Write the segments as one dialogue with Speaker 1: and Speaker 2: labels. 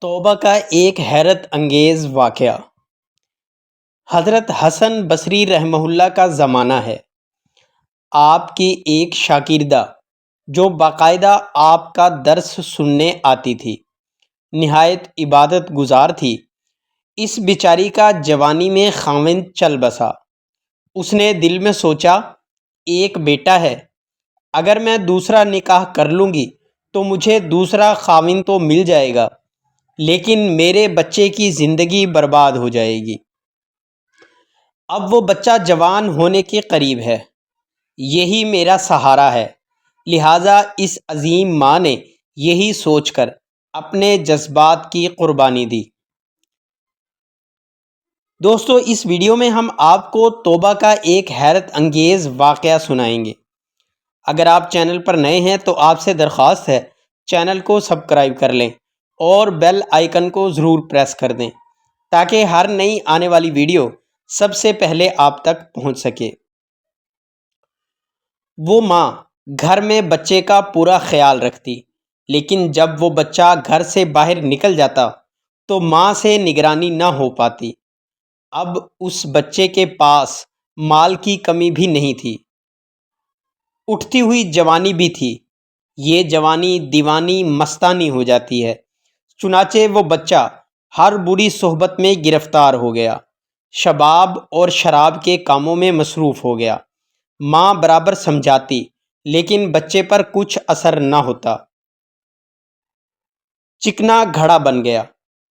Speaker 1: توبہ کا ایک حیرت انگیز واقعہ۔ حضرت حسن بصری رحمہ اللہ کا زمانہ ہے۔ آپ کی ایک شاگردہ جو باقاعدہ آپ کا درس سننے آتی تھی، نہایت عبادت گزار تھی۔ اس بیچاری کا جوانی میں خاوند چل بسا۔ اس نے دل میں سوچا، ایک بیٹا ہے، اگر میں دوسرا نکاح کر لوں گی تو مجھے دوسرا خاوند تو مل جائے گا، لیکن میرے بچے کی زندگی برباد ہو جائے گی۔ اب وہ بچہ جوان ہونے کے قریب ہے، یہی میرا سہارا ہے۔ لہٰذا اس عظیم ماں نے یہی سوچ کر اپنے جذبات کی قربانی دی۔ دوستو، اس ویڈیو میں ہم آپ کو توبہ کا ایک حیرت انگیز واقعہ سنائیں گے۔ اگر آپ چینل پر نئے ہیں تو آپ سے درخواست ہے چینل کو سبسکرائب کر لیں اور بیل آئیکن کو ضرور پریس کر دیں تاکہ ہر نئی آنے والی ویڈیو سب سے پہلے آپ تک پہنچ سکے۔ وہ ماں گھر میں بچے کا پورا خیال رکھتی، لیکن جب وہ بچہ گھر سے باہر نکل جاتا تو ماں سے نگرانی نہ ہو پاتی۔ اب اس بچے کے پاس مال کی کمی بھی نہیں تھی، اٹھتی ہوئی جوانی بھی تھی۔ یہ جوانی دیوانی مستانی ہو جاتی ہے، چنانچہ وہ بچہ ہر بری صحبت میں گرفتار ہو گیا، شباب اور شراب کے کاموں میں مصروف ہو گیا۔ ماں برابر سمجھاتی لیکن بچے پر کچھ اثر نہ ہوتا، چکنا گھڑا بن گیا۔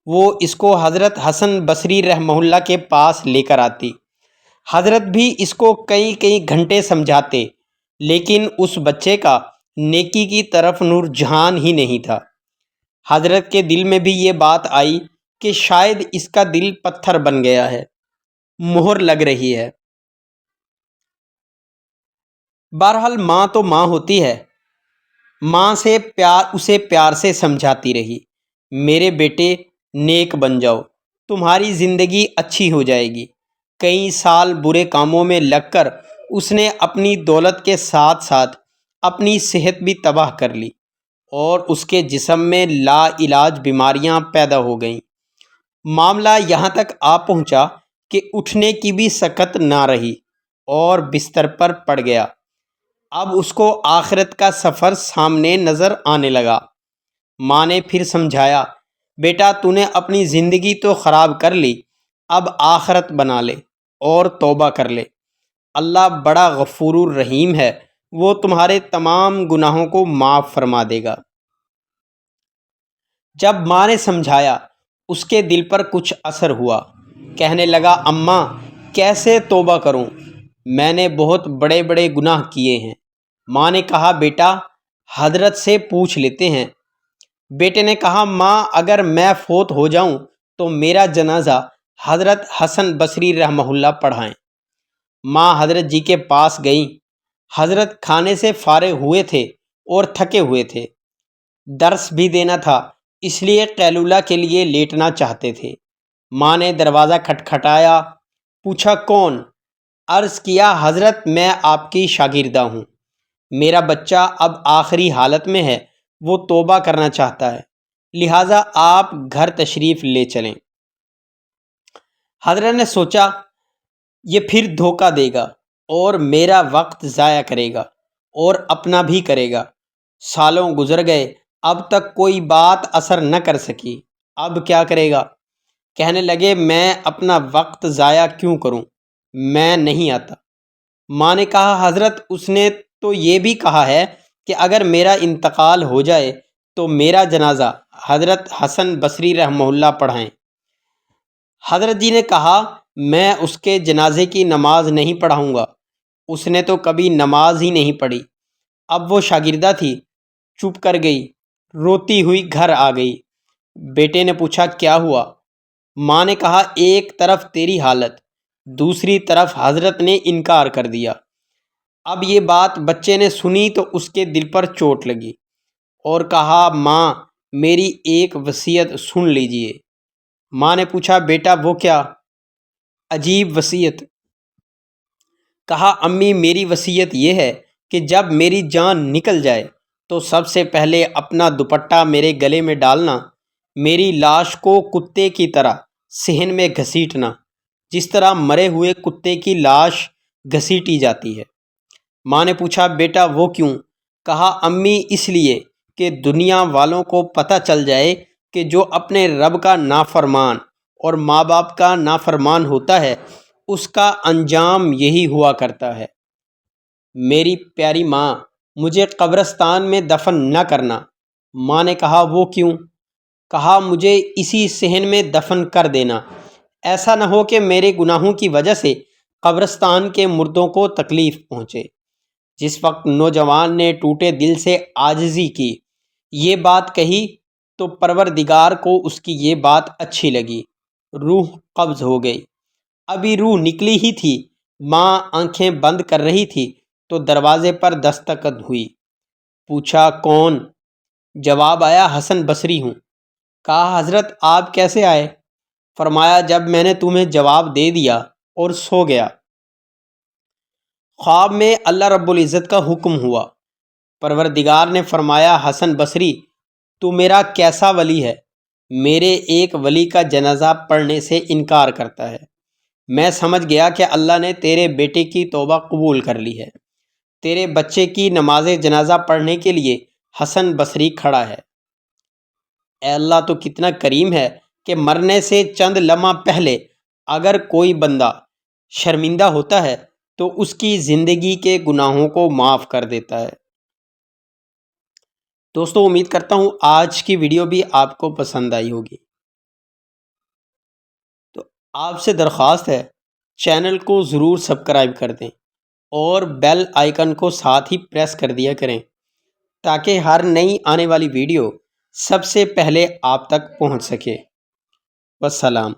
Speaker 1: وہ اس کو حضرت حسن بصری رحمہ اللہ کے پاس لے کر آتی۔ حضرت بھی اس کو کئی گھنٹے سمجھاتے، لیکن اس بچے کا نیکی کی طرف نور جہان ہی نہیں تھا۔ حضرت کے دل میں بھی یہ بات آئی کہ شاید اس کا دل پتھر بن گیا ہے، مہر لگ رہی ہے۔ بہرحال ماں تو ماں ہوتی ہے۔ ماں سے اسے پیار سے سمجھاتی رہی، میرے بیٹے نیک بن جاؤ، تمہاری زندگی اچھی ہو جائے گی۔ کئی سال برے کاموں میں لگ کر اس نے اپنی دولت کے ساتھ ساتھ اپنی صحت بھی تباہ کر لی اور اس کے جسم میں لا علاج بیماریاں پیدا ہو گئیں۔ معاملہ یہاں تک آ پہنچا کہ اٹھنے کی بھی سکت نہ رہی اور بستر پر پڑ گیا۔ اب اس کو آخرت کا سفر سامنے نظر آنے لگا۔ ماں نے پھر سمجھایا، بیٹا تو نے اپنی زندگی تو خراب کر لی، اب آخرت بنا لے اور توبہ کر لے۔ اللہ بڑا غفور الرحیم ہے، وہ تمہارے تمام گناہوں کو معاف فرما دے گا۔ جب ماں نے سمجھایا، اس کے دل پر کچھ اثر ہوا۔ کہنے لگا، اماں کیسے توبہ کروں، میں نے بہت بڑے گناہ کیے ہیں۔ ماں نے کہا، بیٹا حضرت سے پوچھ لیتے ہیں۔ بیٹے نے کہا، ماں اگر میں فوت ہو جاؤں تو میرا جنازہ حضرت حسن بصری رحمہ اللہ پڑھائیں۔ ماں حضرت جی کے پاس گئیں۔ حضرت کھانے سے فارغ ہوئے تھے اور تھکے ہوئے تھے، درس بھی دینا تھا، اس لیے قیلولہ کے لیے لیٹنا چاہتے تھے۔ ماں نے دروازہ کھٹکھٹایا، پوچھا کون؟ عرض کیا، حضرت میں آپ کی شاگردہ ہوں، میرا بچہ اب آخری حالت میں ہے، وہ توبہ کرنا چاہتا ہے، لہٰذا آپ گھر تشریف لے چلیں۔ حضرت نے سوچا، یہ پھر دھوکہ دے گا اور میرا وقت ضائع کرے گا اور اپنا بھی کرے گا۔ سالوں گزر گئے، اب تک کوئی بات اثر نہ کر سکی، اب کیا کرے گا؟ کہنے لگے، میں اپنا وقت ضائع کیوں کروں، میں نہیں آتا۔ ماں نے کہا، حضرت اس نے تو یہ بھی کہا ہے کہ اگر میرا انتقال ہو جائے تو میرا جنازہ حضرت حسن بصری رحمہ اللہ پڑھائیں۔ حضرت جی نے کہا، میں اس کے جنازے کی نماز نہیں پڑھاؤں گا، اس نے تو کبھی نماز ہی نہیں پڑھی۔ اب وہ شاگردہ تھی، چپ کر گئی، روتی ہوئی گھر آ گئی۔ بیٹے نے پوچھا، کیا ہوا؟ ماں نے کہا، ایک طرف تیری حالت، دوسری طرف حضرت نے انکار کر دیا۔ اب یہ بات بچے نے سنی تو اس کے دل پر چوٹ لگی اور کہا، ماں میری ایک وصیت سن لیجئے۔ ماں نے پوچھا، بیٹا وہ کیا؟ عجیب وصیت؟ کہا، امی میری وصیت یہ ہے کہ جب میری جان نکل جائے تو سب سے پہلے اپنا دوپٹہ میرے گلے میں ڈالنا، میری لاش کو کتے کی طرح صحن میں گھسیٹنا، جس طرح مرے ہوئے کتے کی لاش گھسیٹی جاتی ہے۔ ماں نے پوچھا بیٹا وہ کیوں؟ کہا امی اس لیے کہ دنیا والوں کو پتہ چل جائے کہ جو اپنے رب کا نافرمان اور ماں باپ کا نافرمان ہوتا ہے اس کا انجام یہی ہوا کرتا ہے۔ میری پیاری ماں، مجھے قبرستان میں دفن نہ کرنا۔ ماں نے کہا وہ کیوں؟ کہا مجھے اسی صحن میں دفن کر دینا، ایسا نہ ہو کہ میرے گناہوں کی وجہ سے قبرستان کے مردوں کو تکلیف پہنچے۔ جس وقت نوجوان نے ٹوٹے دل سے عاجزی کی یہ بات کہی تو پروردگار کو اس کی یہ بات اچھی لگی، روح قبض ہو گئی۔ ابھی روح نکلی ہی تھی، ماں آنکھیں بند کر رہی تھی تو دروازے پر دستک ہوئی۔ پوچھا کون؟ جواب آیا حسن بصری ہوں۔ کہا حضرت آپ کیسے آئے؟ فرمایا جب میں نے تمہیں جواب دے دیا اور سو گیا۔ خواب میں اللہ رب العزت کا حکم ہوا۔ پروردگار نے فرمایا حسن بصری تو میرا کیسا ولی ہے؟ میرے ایک ولی کا جنازہ پڑھنے سے انکار کرتا ہے۔ میں سمجھ گیا کہ اللہ نے تیرے بیٹے کی توبہ قبول کر لی ہے۔ تیرے بچے کی نماز جنازہ پڑھنے کے لیے حسن بصری کھڑا ہے۔ اے اللہ تو کتنا کریم ہے کہ مرنے سے چند لمحہ پہلے اگر کوئی بندہ شرمندہ ہوتا ہے تو اس کی زندگی کے گناہوں کو معاف کر دیتا ہے۔ دوستو امید کرتا ہوں آج کی ویڈیو بھی آپ کو پسند آئی ہوگی۔ تو آپ سے درخواست ہے چینل کو ضرور سبسکرائب کر دیں اور بیل آئیکن کو ساتھ ہی پریس کر دیا کریں تاکہ ہر نئی آنے والی ویڈیو سب سے پہلے آپ تک پہنچ سکے۔ والسلام۔